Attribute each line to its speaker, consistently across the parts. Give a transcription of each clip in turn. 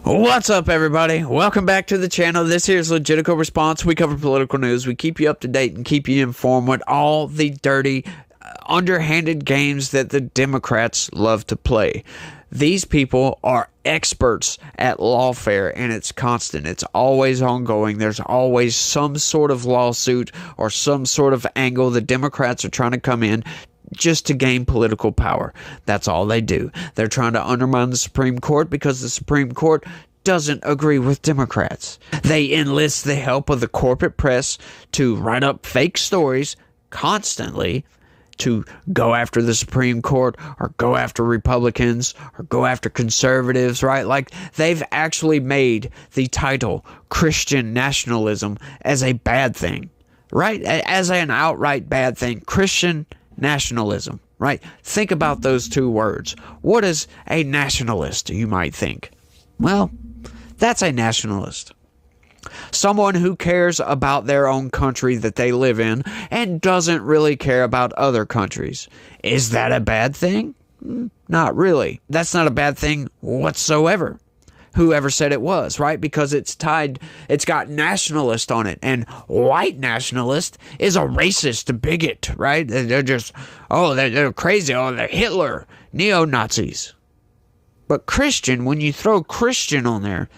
Speaker 1: What's up, everybody? Welcome back to the channel. This here is Legitical Response. We cover political news. We keep you up to date and keep you informed with all the dirty, underhanded games that the Democrats love to play. These people are experts at lawfare, and it's constant. It's always ongoing. There's always some sort of lawsuit or some sort of angle the Democrats are trying to come in just to gain political power. That's all they do. They're trying to undermine the Supreme Court because the Supreme Court doesn't agree with Democrats. They enlist the help of the corporate press to write up fake stories constantly to go after the Supreme Court or go after Republicans or go after conservatives, right? Like, they've actually made the title Christian nationalism as a bad thing, right? As an outright bad thing. Christian nationalism, right? Think about those two words. What is a nationalist, you might think? Well, that's a nationalist. Someone who cares about their own country that they live in and doesn't really care about other countries. Is that a bad thing? Not really. That's not a bad thing whatsoever. Whoever said it was, right? Because it's got nationalist on it, and white nationalist is a racist, a bigot, right? They're just, they're crazy, they're Hitler, neo-Nazis. But Christian, when you throw Christian on there,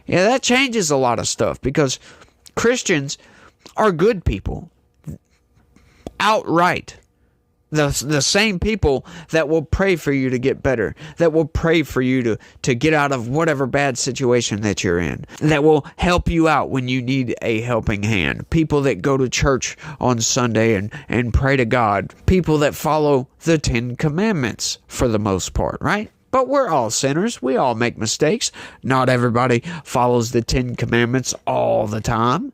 Speaker 1: yeah, that changes a lot of stuff, because Christians are good people, outright. The same people that will pray for you to get better, that will pray for you to get out of whatever bad situation that you're in, that will help you out when you need a helping hand. People that go to church on Sunday and pray to God. People that follow the 10 Commandments for the most part, right? But we're all sinners. We all make mistakes. Not everybody follows the 10 Commandments all the time,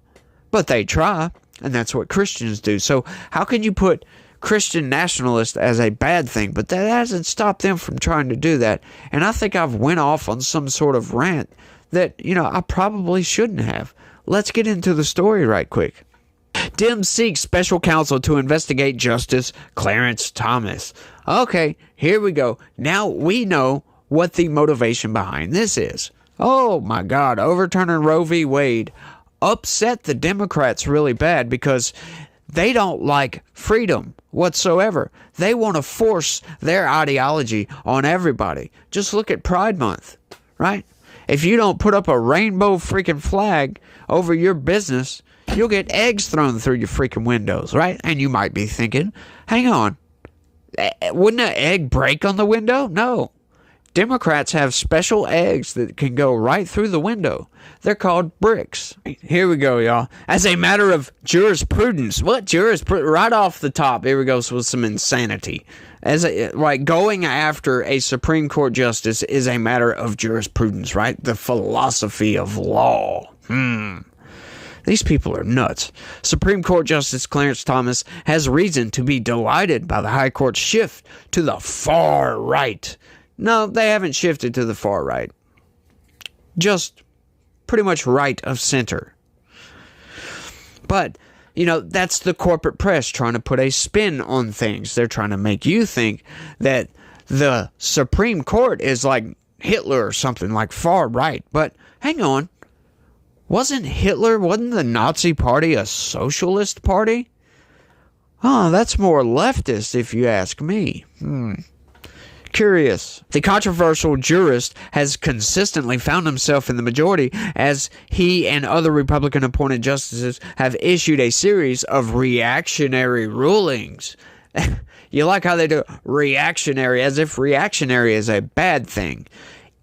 Speaker 1: but they try, and that's what Christians do. So how can you put Christian nationalist as a bad thing? But that hasn't stopped them from trying to do that. And I think I've went off on some sort of rant that, I probably shouldn't have. Let's get into the story right quick. Dems seek special counsel to investigate Justice Clarence Thomas. Okay, here we go. Now we know what the motivation behind this is. Oh my God, overturning Roe v. Wade upset the Democrats really bad because they don't like freedom whatsoever. They want to force their ideology on everybody. Just look at Pride Month, right? If you don't put up a rainbow freaking flag over your business, you'll get eggs thrown through your freaking windows, right? And you might be thinking, hang on, wouldn't an egg break on the window? No. Democrats have special eggs that can go right through the window. They're called bricks. Here we go, y'all. As a matter of jurisprudence. What jurisprudence? Right off the top, here we go with some insanity. Going after a Supreme Court justice is a matter of jurisprudence, right? The philosophy of law. These people are nuts. Supreme Court Justice Clarence Thomas has reason to be delighted by the High Court's shift to the far right. No, they haven't shifted to the far right. Just pretty much right of center. But, that's the corporate press trying to put a spin on things. They're trying to make you think that the Supreme Court is like Hitler or something, like far right. But hang on. Wasn't the Nazi Party a socialist party? Oh, that's more leftist if you ask me. Curious. The controversial jurist has consistently found himself in the majority as he and other Republican-appointed justices have issued a series of reactionary rulings. You like how they do reactionary, as if reactionary is a bad thing.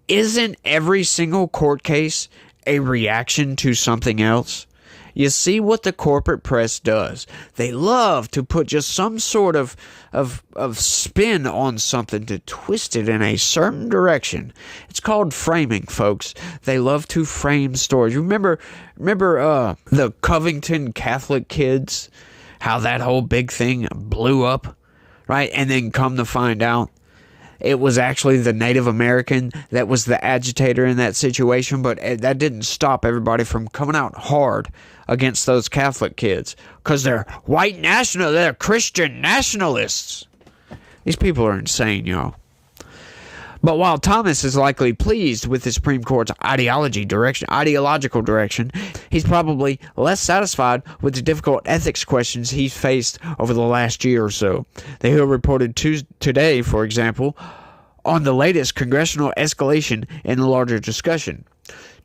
Speaker 1: Isn't every single court case a reaction to something else? You see what the corporate press does. They love to put just some sort of spin on something to twist it in a certain direction. It's called framing, folks. They love to frame stories. Remember the Covington Catholic kids? How that whole big thing blew up, right? And then come to find out, it was actually the Native American that was the agitator in that situation, but that didn't stop everybody from coming out hard against those Catholic kids because they're white nationalists, they're Christian nationalists. These people are insane, y'all. But while Thomas is likely pleased with the Supreme Court's ideological direction, he's probably less satisfied with the difficult ethics questions he's faced over the last year or so. The Hill reported today, for example, on the latest congressional escalation in the larger discussion.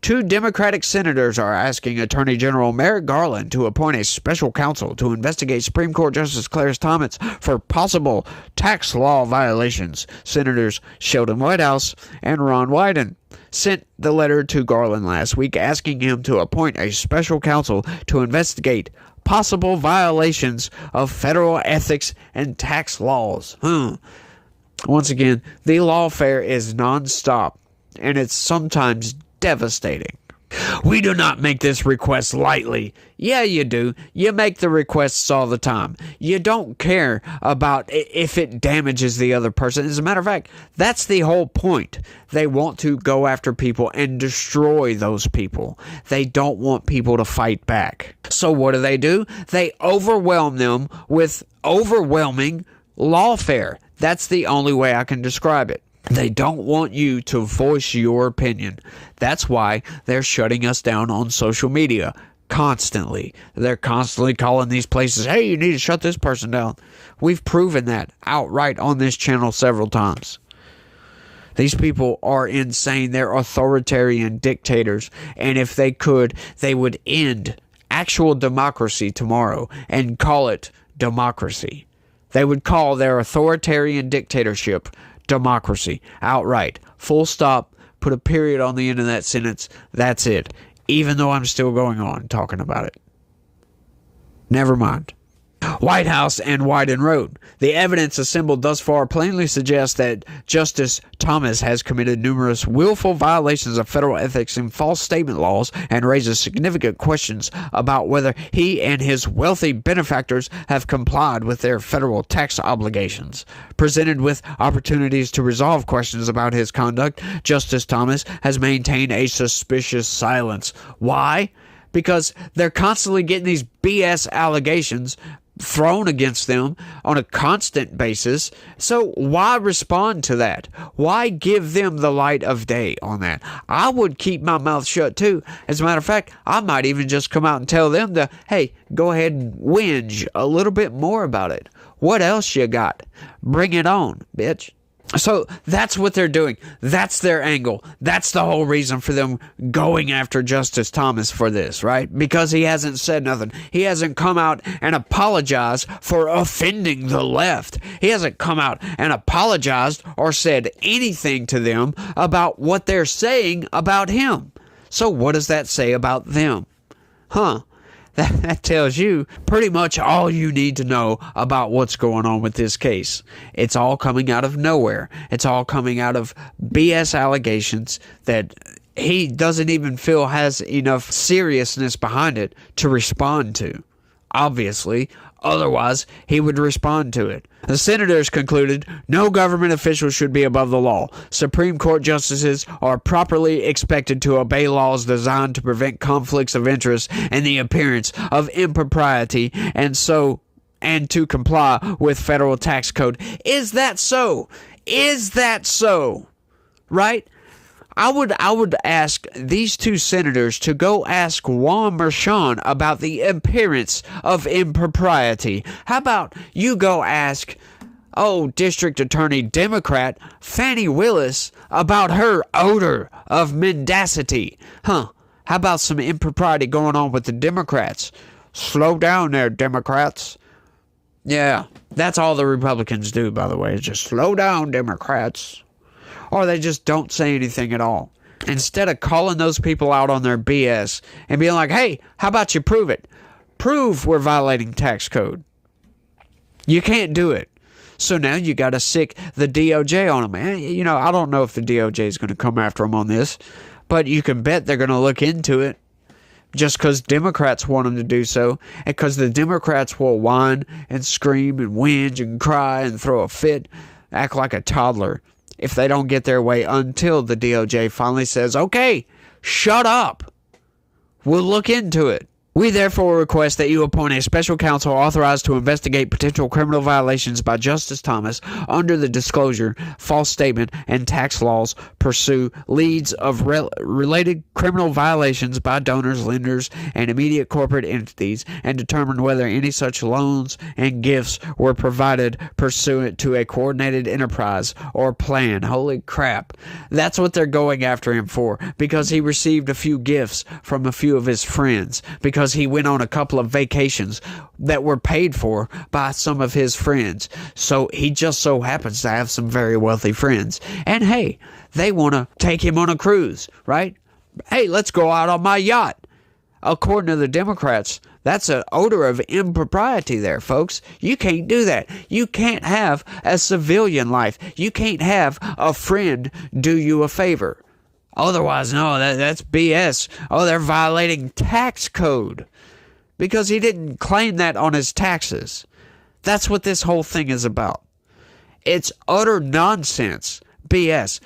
Speaker 1: 2 Democratic senators are asking Attorney General Merrick Garland to appoint a special counsel to investigate Supreme Court Justice Clarence Thomas for possible tax law violations. Senators Sheldon Whitehouse and Ron Wyden sent the letter to Garland last week asking him to appoint a special counsel to investigate possible violations of federal ethics and tax laws. Once again, the lawfare is nonstop, and it's sometimes devastating. We do not make this request lightly. Yeah, you do. You make the requests all the time. You don't care about if it damages the other person. As a matter of fact, that's the whole point. They want to go after people and destroy those people. They don't want people to fight back. So what do? They overwhelm them with overwhelming lawfare. That's the only way I can describe it. They don't want you to voice your opinion. That's why they're shutting us down on social media constantly. They're constantly calling these places, hey, you need to shut this person down. We've proven that outright on this channel several times. These people are insane. They're authoritarian dictators. And if they could, they would end actual democracy tomorrow and call it democracy. They would call their authoritarian dictatorship democracy outright. Full stop. Put a period on the end of that sentence. That's it. Even though I'm still going on talking about it. Never mind. Whitehouse and Wyden wrote, the evidence assembled thus far plainly suggests that Justice Thomas has committed numerous willful violations of federal ethics and false statement laws and raises significant questions about whether he and his wealthy benefactors have complied with their federal tax obligations. Presented with opportunities to resolve questions about his conduct, Justice Thomas has maintained a suspicious silence. Why? Because they're constantly getting these BS allegations thrown against them on a constant basis. So why respond to that? Why give them the light of day on that? I would keep my mouth shut too. As a matter of fact, I might even just come out and tell them to, hey, go ahead and whinge a little bit more about it. What else you got? Bring it on, bitch. So that's what they're doing. That's their angle. That's the whole reason for them going after Justice Thomas for this, right? Because he hasn't said nothing. He hasn't come out and apologized for offending the left. He hasn't come out and apologized or said anything to them about what they're saying about him. So what does that say about them? That tells you pretty much all you need to know about what's going on with this case. It's all coming out of nowhere. It's all coming out of BS allegations that he doesn't even feel has enough seriousness behind it to respond to. Obviously, otherwise he would respond to it. The senators concluded, no government official should be above the law. Supreme Court justices are properly expected to obey laws designed to prevent conflicts of interest and the appearance of impropriety, and to comply with federal tax code. Is that so? Is that so? Right? I would ask these 2 senators to go ask Juan Merchan about the appearance of impropriety. How about you go ask, District Attorney Democrat Fani Willis about her odor of mendacity? How about some impropriety going on with the Democrats? Slow down there, Democrats. Yeah, that's all the Republicans do, by the way, is just slow down, Democrats. Or they just don't say anything at all. Instead of calling those people out on their BS and being like, hey, how about you prove it? Prove we're violating tax code. You can't do it. So now you got to sick the DOJ on them. I don't know if the DOJ is going to come after them on this, but you can bet they're going to look into it just because Democrats want them to do so, and because the Democrats will whine and scream and whinge and cry and throw a fit, act like a toddler if they don't get their way until the DOJ finally says, okay, shut up. We'll look into it. We therefore request that you appoint a special counsel authorized to investigate potential criminal violations by Justice Thomas under the disclosure, false statement, and tax laws, pursue leads of related criminal violations by donors, lenders, and immediate corporate entities, and determine whether any such loans and gifts were provided pursuant to a coordinated enterprise or plan. Holy crap. That's what they're going after him for, because he received a few gifts from a few of his friends, because he went on a couple of vacations that were paid for by some of his friends. So he just so happens to have some very wealthy friends. And hey, they want to take him on a cruise, right? Hey, let's go out on my yacht. According to the Democrats, that's an odor of impropriety there, folks. You can't do that. You can't have a civilian life. You can't have a friend do you a favor. Otherwise, no, that's BS. Oh, they're violating tax code because he didn't claim that on his taxes. That's what this whole thing is about. It's utter nonsense. BS.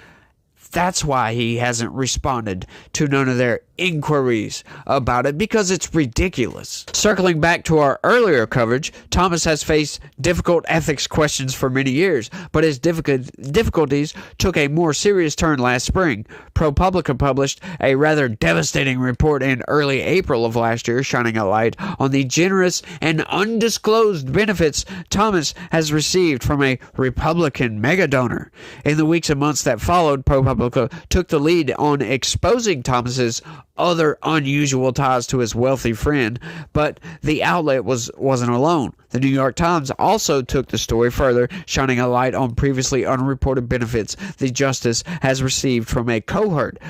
Speaker 1: That's why he hasn't responded to none of their inquiries about it, because it's ridiculous. Circling back to our earlier coverage, Thomas has faced difficult ethics questions for many years, but his difficulties took a more serious turn last spring. ProPublica published a rather devastating report in early April of last year, shining a light on the generous and undisclosed benefits Thomas has received from a Republican megadonor. In the weeks and months that followed, ProPublica took the lead on exposing Thomas's other unusual ties to his wealthy friend, but the outlet wasn't alone. The New York Times also took the story further, shining a light on previously unreported benefits the justice has received from a cohort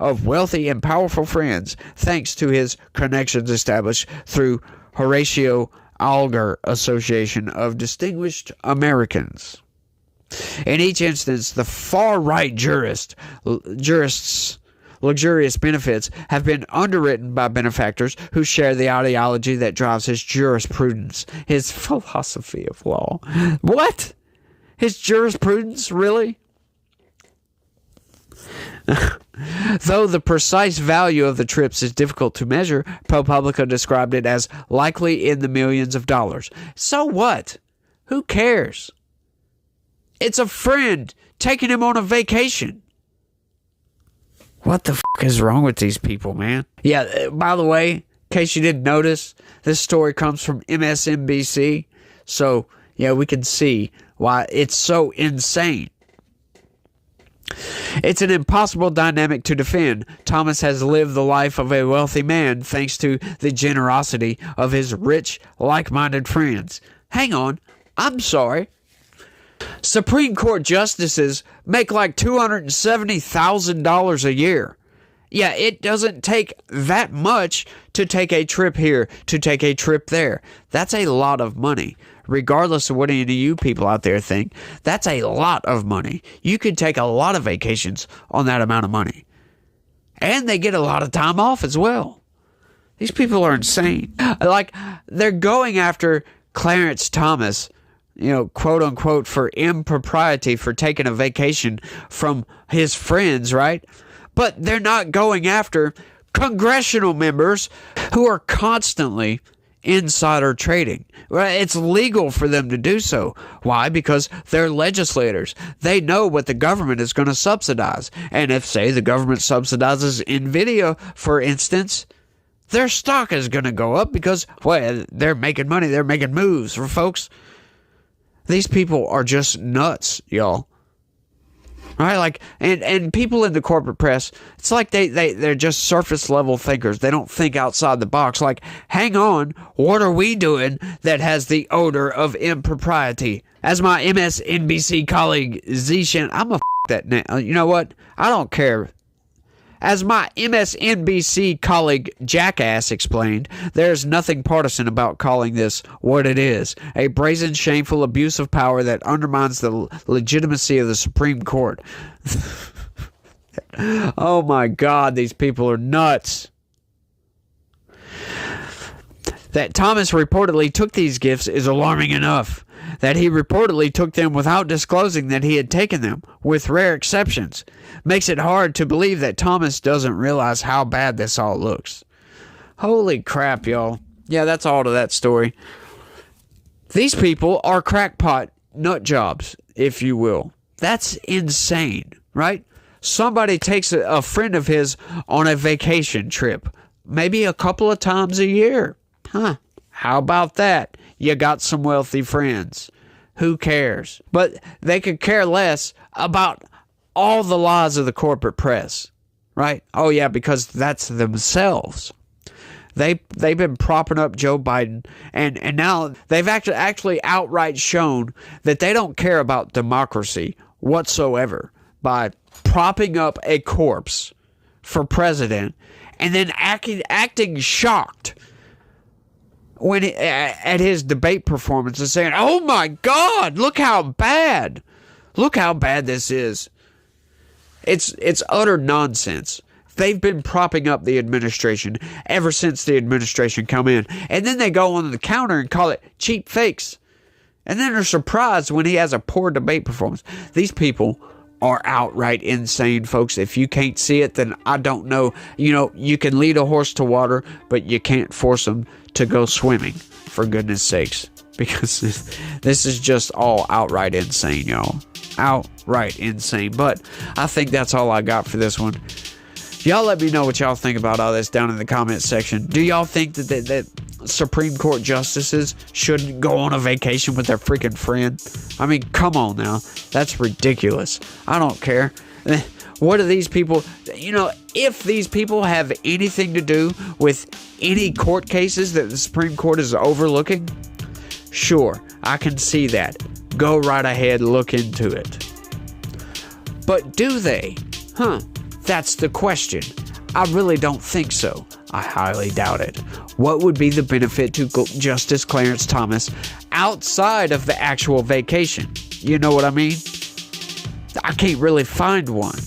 Speaker 1: of wealthy and powerful friends, thanks to his connections established through Horatio Alger Association of Distinguished Americans. In each instance, the far-right jurists' luxurious benefits have been underwritten by benefactors who share the ideology that drives his jurisprudence, his philosophy of law. What? His jurisprudence? Really? Though the precise value of the trips is difficult to measure, ProPublica described it as likely in the millions of dollars. So what? Who cares? It's a friend taking him on a vacation. What the fuck is wrong with these people, man? Yeah, by the way, in case you didn't notice, this story comes from MSNBC. So, yeah, we can see why it's so insane. It's an impossible dynamic to defend. Thomas has lived the life of a wealthy man thanks to the generosity of his rich, like-minded friends. Hang on, I'm sorry. Supreme Court justices make like $270,000 a year. Yeah, it doesn't take that much to take a trip here, to take a trip there. That's a lot of money. Regardless of what any of you people out there think, that's a lot of money. You could take a lot of vacations on that amount of money. And they get a lot of time off as well. These people are insane. Like, they're going after Clarence Thomas, quote unquote, for impropriety, for taking a vacation from his friends, right? But they're not going after congressional members who are constantly insider trading. Right? It's legal for them to do so. Why? Because they're legislators. They know what the government is going to subsidize. And if, say, the government subsidizes NVIDIA, for instance, their stock is going to go up because, well, they're making money. They're making moves for folks. These people are just nuts, y'all. Right? Like, and people in the corporate press, it's like they're just surface level thinkers. They don't think outside the box. Like, hang on, what are we doing that has the odor of impropriety? As my MSNBC colleague Zishan, I'm a that name. You know what? I don't care. As my MSNBC colleague Jackass explained, there's nothing partisan about calling this what it is, a brazen, shameful abuse of power that undermines the legitimacy of the Supreme Court. Oh my God, these people are nuts. That Thomas reportedly took these gifts is alarming enough. That he reportedly took them without disclosing that he had taken them, with rare exceptions, makes it hard to believe that Thomas doesn't realize how bad this all looks. Holy crap, y'all. Yeah, that's all to that story. These people are crackpot nut jobs, if you will. That's insane, right? Somebody takes a friend of his on a vacation trip, maybe a couple of times a year. Huh. How about that? You got some wealthy friends. Who cares? But they could care less about all the lies of the corporate press, right? Oh, yeah, because that's themselves. They've been propping up Joe Biden, and now they've actually outright shown that they don't care about democracy whatsoever by propping up a corpse for president and then acting shocked when at his debate performance and saying, "Oh my God, look how bad this is." It's utter nonsense. They've been propping up the administration ever since the administration come in. And then they go on the counter and call it cheap fakes. And then they're surprised when he has a poor debate performance. These people are outright insane, folks. If you can't see it, then I don't know. You know, you can lead a horse to water, but you can't force them to go swimming, for goodness sakes. Because this is just all outright insane, y'all. Outright insane. But I think that's all I got for this one. Y'all let me know what y'all think about all this down in the comments section. Do y'all think that Supreme Court justices shouldn't go on a vacation with their freaking friend? I mean, come on now. That's ridiculous. I don't care. What are these people? You know, if these people have anything to do with any court cases that the Supreme Court is overlooking, sure, I can see that. Go right ahead, look into it. But do they? That's the question. I really don't think so. I highly doubt it. What would be the benefit to Justice Clarence Thomas outside of the actual vacation? You know what I mean? I can't really find one.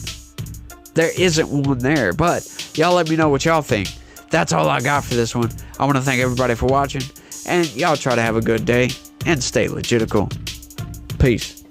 Speaker 1: There isn't one there, but y'all let me know what y'all think. That's all I got for this one. I want to thank everybody for watching, and y'all try to have a good day and stay legitical. Peace.